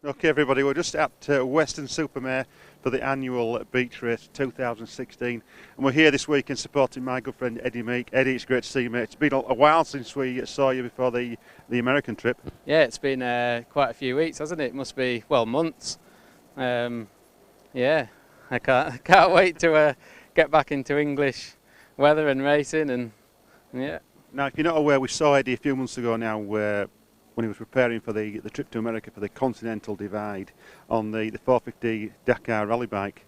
Okay, everybody, we're just at Weston Super-Mare for the annual beach race 2016, and we're here this weekend supporting my good friend Eddie Meek. Eddie, it's great to see you, mate. It's been a while since we saw you before the American trip. Yeah, it's been quite a few weeks, hasn't it? It must be, well, months. Yeah, I can't wait to get back into English weather and racing, and yeah. Now, if you're not aware, we saw Eddie a few months ago now when he was preparing for the trip to America for the Continental Divide on the 450 Dakar rally bike.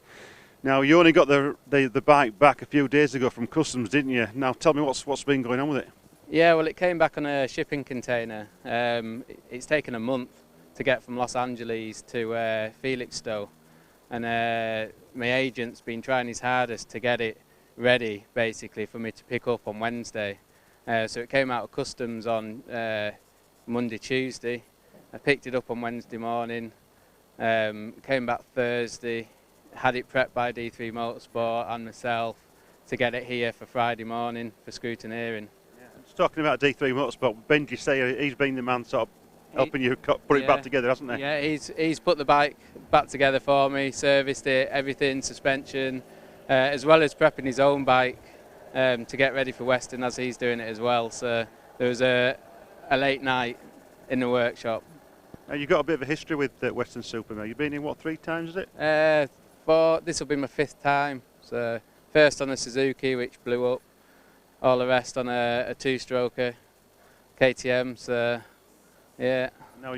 Now, you only got the bike back a few days ago from customs, didn't you? Now, tell me what's been going on with it. Yeah, well, it came back on a shipping container. It's taken a month to get from Los Angeles to Felixstowe, and my agent's been trying his hardest to get it ready, basically, for me to pick up on Wednesday. So it came out of customs on Monday, Tuesday. I picked it up on Wednesday morning, came back Thursday, had it prepped by D3 Motorsport and myself to get it here for Friday morning for scrutineering. Yeah. Just talking about D3 Motorsport, Benji say he's been the man sort of helping you put it back together, hasn't he? Yeah, he's put the bike back together for me, serviced it, everything, suspension, as well as prepping his own bike to get ready for Weston as he's doing it as well. So there was a late night in the workshop. Now, you've got a bit of a history with Weston Super-Mare. You've been in, what, 3 times, is it? This will be my 5th time. So first on a Suzuki, which blew up. All the rest on a 2-stroker KTM. So yeah. Now,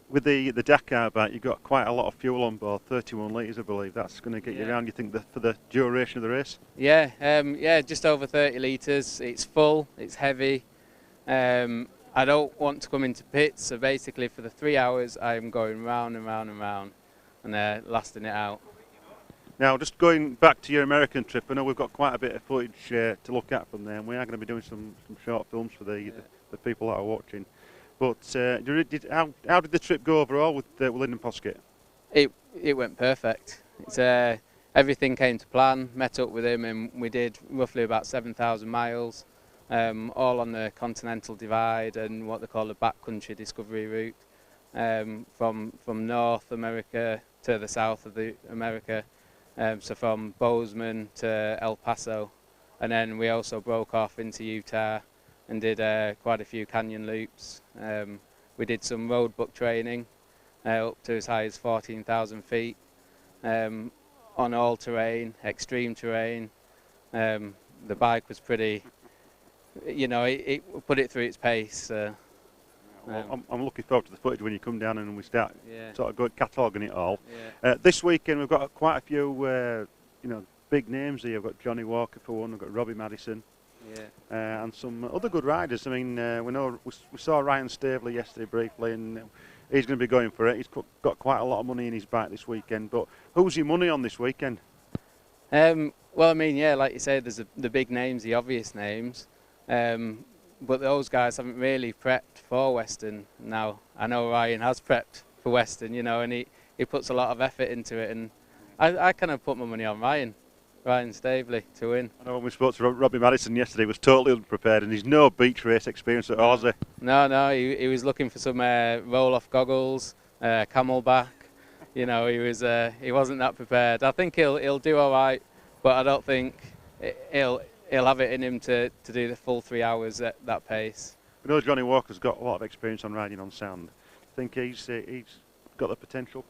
with the Dakar bike, you've got quite a lot of fuel on board, 31 litres, I believe. That's going to get you around, you think, for the duration of the race? Yeah, yeah, just over 30 litres. It's full, it's heavy. I don't want to come into pits, so basically for the 3 hours I'm going round and round and round and lasting it out. Now, just going back to your American trip, I know we've got quite a bit of footage to look at from there, and we are going to be doing some short films for the people that are watching. But how did the trip go overall with Lyndon Poskett? It went perfect. Everything came to plan, met up with him, and we did roughly about 7,000 miles. All on the Continental Divide and what they call the backcountry discovery route, from North America to the south of America, so from Bozeman to El Paso, and then we also broke off into Utah and did quite a few canyon loops. We did some road book training up to as high as 14,000 feet on all terrain, extreme terrain. The bike was pretty, you know, it put it through its pace. Well, I'm looking forward to the footage when you come down and we start sort of cataloguing it all. Yeah. This weekend we've got quite a few, big names here. We've got Johnny Walker for one. We've got Robbie Maddison, and some other good riders. I mean, we saw Ryan Staveley yesterday briefly, and he's going to be going for it. He's got quite a lot of money in his bike this weekend. But who's your money on this weekend? Well, I mean, yeah, like you said, there's the big names, the obvious names. But those guys haven't really prepped for Weston. Now, I know Ryan has prepped for Weston, you know, and he puts a lot of effort into it, and I kind of put my money on Ryan Staveley to win. I know when we spoke to Robbie Maddison yesterday, he was totally unprepared, and he's no beach race experience at all, is he? No, he was looking for some roll-off goggles, camelback. You know, he wasn't that prepared. I think he'll do all right, but I don't think he'll have it in him to do the full 3 hours at that pace. I know Johnny Walker's got a lot of experience on riding on sand. I think he's got the potential.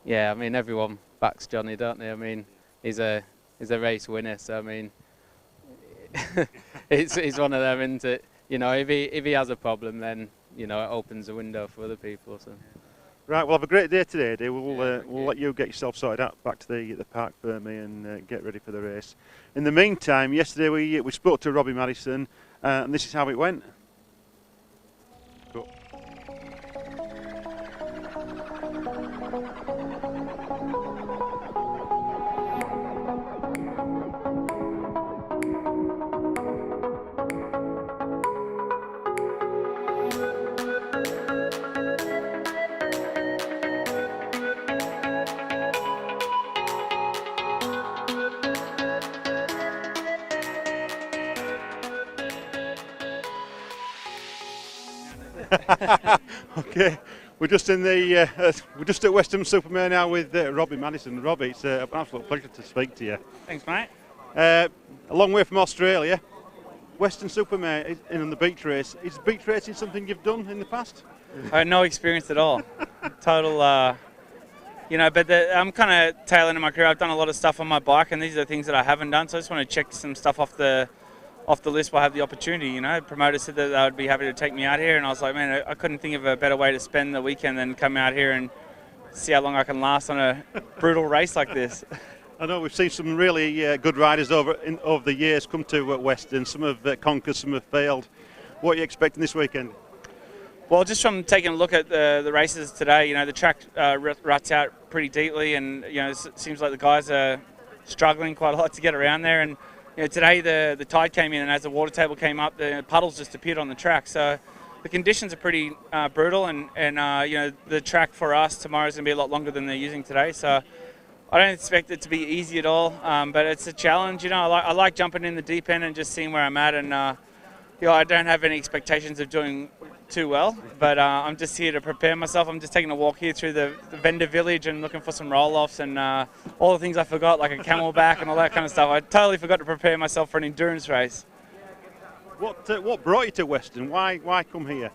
Yeah, I mean, everyone backs Johnny, don't they? I mean, he's a race winner, so I mean, it's one of them, isn't it? You know, if he has a problem, then you know it opens a window for other people. So. Right, well, have a great day today, Eddie. We'll let you get yourself sorted out back to the park for me and get ready for the race. In the meantime, yesterday we spoke to Robbie Maddison, and this is how it went. Cool. Okay, we're just in the we're just at Weston Super-Mare now with Robbie Maddison. Robbie, it's an absolute pleasure to speak to you. Thanks, mate. A long way from Australia. Weston Super-Mare in on the beach race. Is beach racing something you've done in the past? I had no experience at all. Total, you know, but I'm kind of tail end of my career. I've done a lot of stuff on my bike, and these are the things that I haven't done. So I just want to check some stuff off the list while I have the opportunity. You know, promoter said that they would be happy to take me out here, and I was like, man, I couldn't think of a better way to spend the weekend than come out here and see how long I can last on a brutal race like this. I know we've seen some really good riders over the years come to Weston. Some have conquered, some have failed. What are you expecting this weekend? Well, just from taking a look at the races today, you know, the track ruts out pretty deeply, and you know, it seems like the guys are struggling quite a lot to get around there. And you know, today the tide came in, and as the water table came up, the puddles just appeared on the track. So the conditions are pretty brutal, and you know, the track for us tomorrow is going to be a lot longer than they're using today. So I don't expect it to be easy at all, but it's a challenge. You know, I like jumping in the deep end and just seeing where I'm at, and you know, I don't have any expectations of doing too well, but I'm just here to prepare myself. I'm just taking a walk here through the vendor village and looking for some roll-offs and all the things I forgot, like a camelback and all that kind of stuff. I totally forgot to prepare myself for an endurance race. What brought you to Weston? Why come here?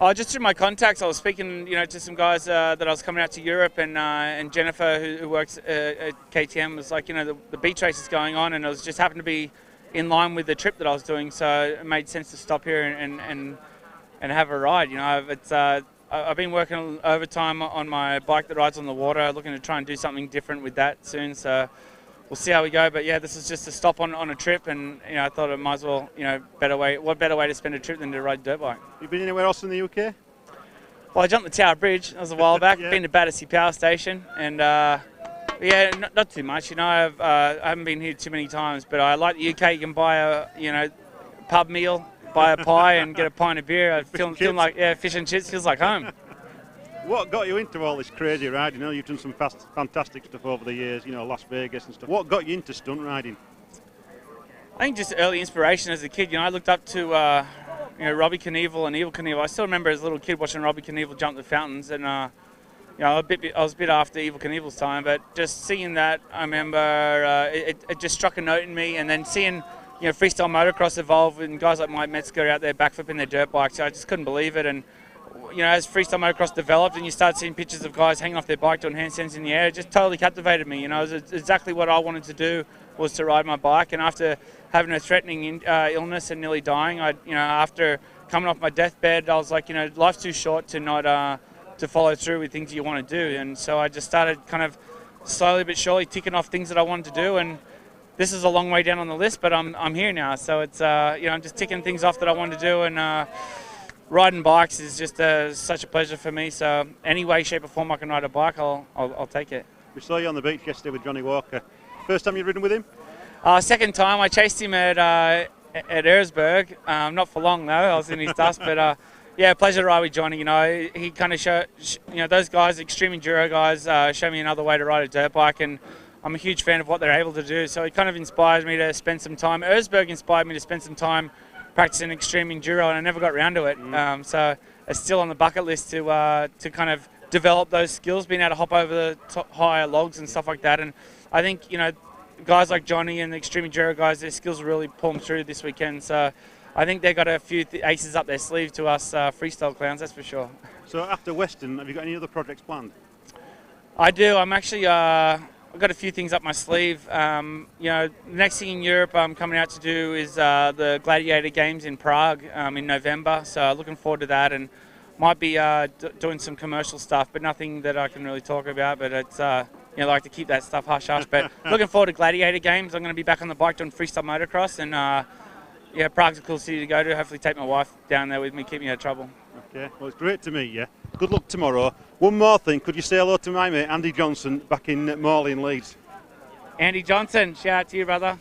Oh, just through my contacts. I was speaking, you know, to some guys that I was coming out to Europe, and Jennifer, who works at KTM, was like, you know, the beach race is going on, and it was just happened to be in line with the trip that I was doing, so it made sense to stop here and have a ride. You know, I've been working overtime on my bike that rides on the water, looking to try and do something different with that soon. So we'll see how we go. But yeah, this is just a stop on a trip, and you know, I thought it might as well, you know, what better way to spend a trip than to ride a dirt bike. You been anywhere else in the UK? Well, I jumped the Tower Bridge. That was a while back. Yeah. Been to Battersea Power Station, and yeah, not too much. You know, I haven't been here too many times, but I like the UK. You can buy a pub meal, buy a pie, and get a pint of beer. I feel like fish and chips feels like home. What got you into all this crazy riding? You know, you've done some fantastic stuff over the years. You know, Las Vegas and stuff. What got you into stunt riding? I think just early inspiration as a kid. You know, I looked up to Robbie Knievel and Evel Knievel. I still remember as a little kid watching Robbie Knievel jump the fountains, and you know, I was a bit after Evel Knievel's time, but just seeing that, I remember it just struck a note in me, and then seeing, you know, freestyle motocross evolve and guys like Mike Metzger out there backflipping their dirt bikes. I just couldn't believe it. And you know, as freestyle motocross developed and you start seeing pictures of guys hanging off their bike doing handstands in the air, it just totally captivated me. You know, it was exactly what I wanted to do, was to ride my bike. And after having a threatening illness and nearly dying, after coming off my deathbed, I was like, you know, life's too short to not to follow through with things you want to do. And so I just started kind of slowly but surely ticking off things that I wanted to do. And this is a long way down on the list, but I'm here now. So it's you know, I'm just ticking things off that I wanted to do, and riding bikes is just such a pleasure for me. So any way, shape or form I can ride a bike, I'll take it. We saw you on the beach yesterday with Johnny Walker. First time you've ridden with him? Second time. I chased him at Erzberg. Not for long though. I was in his dust, but yeah, pleasure to ride with Johnny. You know, he kind of showed, you know, those guys, extreme enduro guys, show me another way to ride a dirt bike, and I'm a huge fan of what they're able to do. So it kind of inspires me to spend some time. Erzberg inspired me to spend some time practicing extreme enduro, and I never got around to it. So it's still on the bucket list to kind of develop those skills, being able to hop over the higher logs and stuff like that. And I think, you know, guys like Johnny and the extreme enduro guys, their skills will really pull them through this weekend. So I think they've got a few aces up their sleeve to us freestyle clowns, that's for sure. So after Weston, have you got any other projects planned? I do. I'm actually I've got a few things up my sleeve. You know, the next thing in Europe I'm coming out to do is the Gladiator Games in Prague in November. So looking forward to that, and might be doing some commercial stuff, but nothing that I can really talk about. But it's you know, like to keep that stuff hush hush. But looking forward to Gladiator Games. I'm going to be back on the bike doing freestyle motocross, and yeah, Prague's a cool city to go to. Hopefully take my wife down there with me, keep me out of trouble. Okay, well, it's great to meet you. Good luck tomorrow. One more thing, could you say hello to my mate Andy Johnson back in Morley in Leeds? Andy Johnson, shout out to you, brother.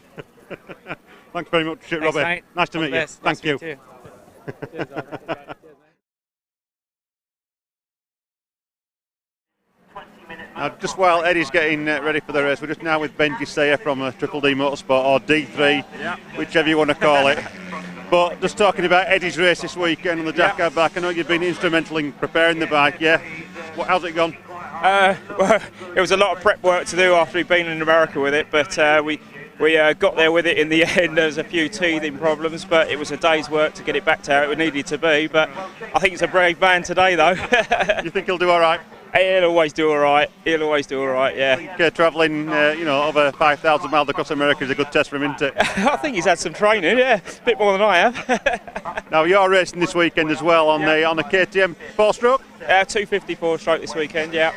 Thanks very much, Thanks, Robbie. mate. Nice to meet you. Thank you. Cheers, Just while Eddie's getting ready for the race, we're just now with Benji Sayer from Triple D Motorsport, or D3, whichever you want to call it. But just talking about Eddie's race this weekend on the Dakar back, I know you've been instrumental in preparing the bike, yeah? How's it gone? Well, it was a lot of prep work to do after we'd been in America with it, but we got there with it in the end. There was a few teething problems, but it was a day's work to get it back to how it needed to be. But I think it's a brave man today, though. You think he'll do all right? He'll always do all right. He'll always do all right, yeah. I think travelling, over 5,000 miles across America is a good test for him, isn't it? I think he's had some training, yeah. A bit more than I have. Now, you're racing this weekend as well on a KTM 4-stroke? 254 stroke this weekend, yeah.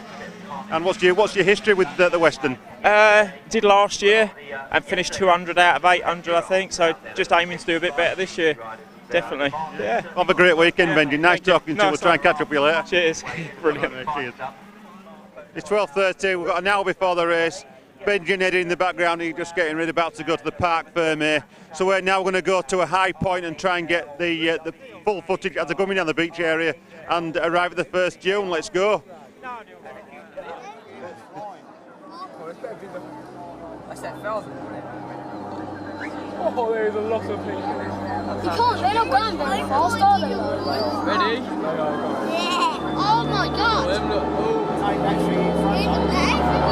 And what's your history with the Weston? Did last year and finished 200 out of 800, I think. So just aiming to do a bit better this year. Definitely, yeah. Have a great weekend, Benji. Nice talking to you. We'll try and catch up with you later. Cheers. Brilliant. Cheers. It's 12:30. We've got an hour before the race. Benji and Eddie in the background. He's just getting ready, about to go to the park Ferme. So we're now going to go to a high point and try and get the full footage as they're coming down the beach area and arrive at the first dune. Let's go. That's that thousand. Oh, there is a lot of people. You can't, they're not going very fast, are they? Ready? Yeah. Oh my god. Oh. They're everywhere.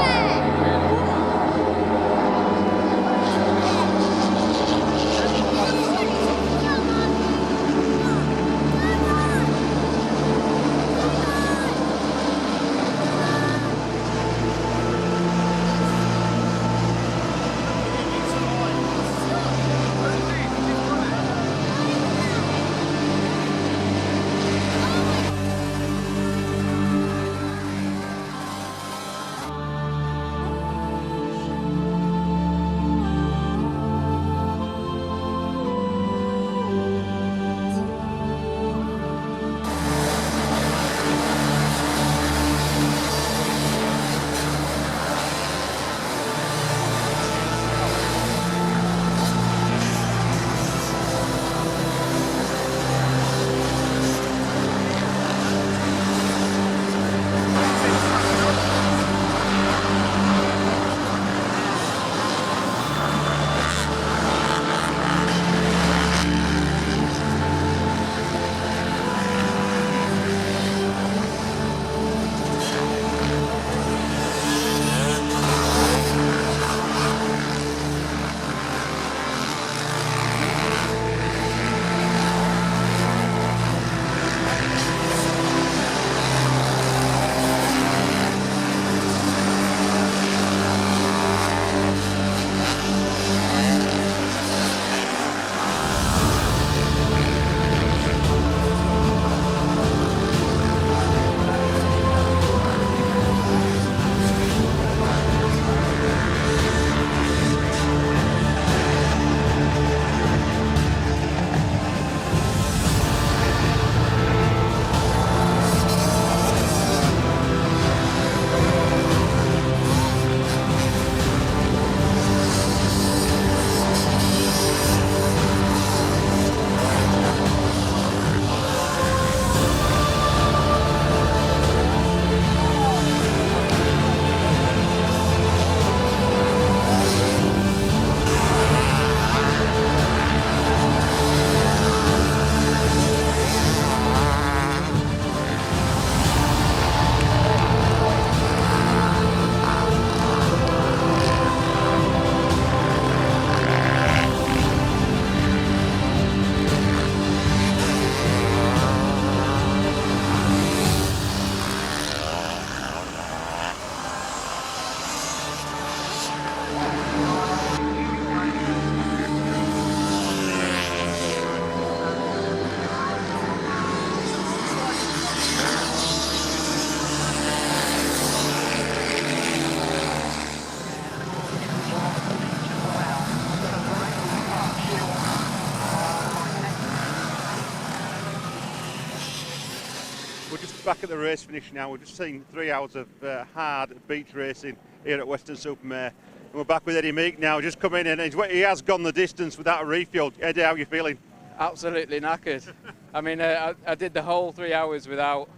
Back at the race finish now. We've just seen 3 hours of hard beach racing here at Weston Super-Mare. And we're back with Eddie Meek now, just come in, and he has gone the distance without a refuel. Eddie, how are you feeling? Absolutely knackered. I mean, I did the whole 3 hours without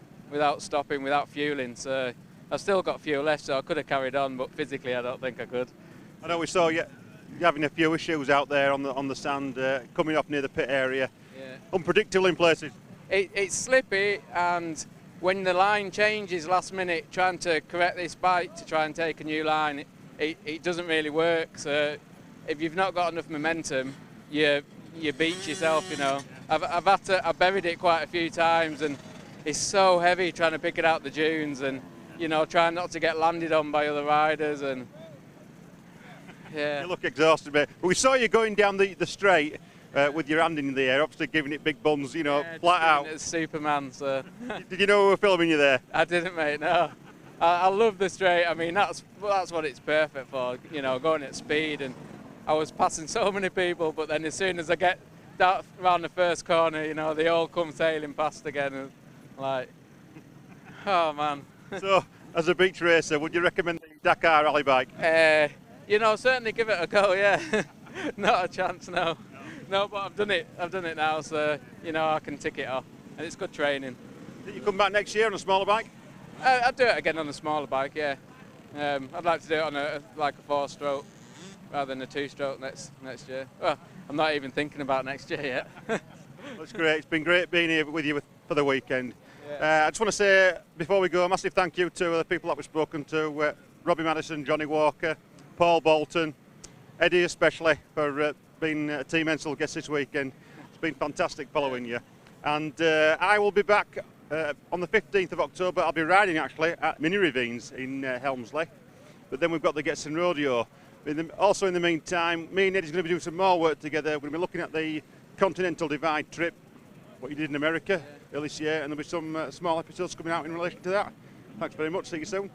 stopping, without fueling, so I've still got fuel left, so I could have carried on, but physically I don't think I could. I know we saw you you're having a few issues out there on the sand, coming off near the pit area. Yeah. Unpredictable in places. It's slippy, and when the line changes last minute, trying to correct this bike to try and take a new line, it doesn't really work. So if you've not got enough momentum, you beat yourself. You know, I've buried it quite a few times, and it's so heavy trying to pick it out the dunes, and you know, trying not to get landed on by other riders, and yeah. You look exhausted, mate. We saw you going down the straight with your hand in the air, obviously giving it big buns, you know, Yeah, flat out. It's Superman, so. Did you know we were filming you there? I didn't, mate. No. I love the straight. I mean, that's what it's perfect for. You know, going at speed, and I was passing so many people, but then as soon as I get around the first corner, you know, they all come sailing past again, and like, oh man. So, as a beach racer, would you recommend the Dakar rally bike? You know, certainly give it a go. Yeah. Not a chance, no. No, but I've done it now, so you know I can tick it off, and it's good training. Did you come back next year on a smaller bike? I'd do it again on a smaller bike, yeah. I'd like to do it on a 4-stroke rather than a 2-stroke next year. Well, I'm not even thinking about next year yet. That's great. It's been great being here with you for the weekend. Yeah. I just want to say before we go, a massive thank you to the people that we've spoken to: Robbie Maddison, Johnny Walker, Paul Bolton, Eddie especially for being a team ensign guest this weekend. It's been fantastic following you. And I will be back on the 15th of October. I'll be riding actually at Mini Ravines in Helmsley. But then we've got the Getson Rodeo. Also in the meantime, me and Eddie's going to be doing some more work together. We're going to be looking at the Continental Divide trip, what you did in America earlier this year, and there'll be some small episodes coming out in relation to that. Thanks very much. See you soon.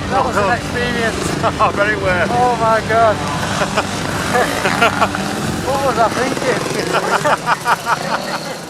That was an experience. Oh, very well. Oh my god. What was I thinking?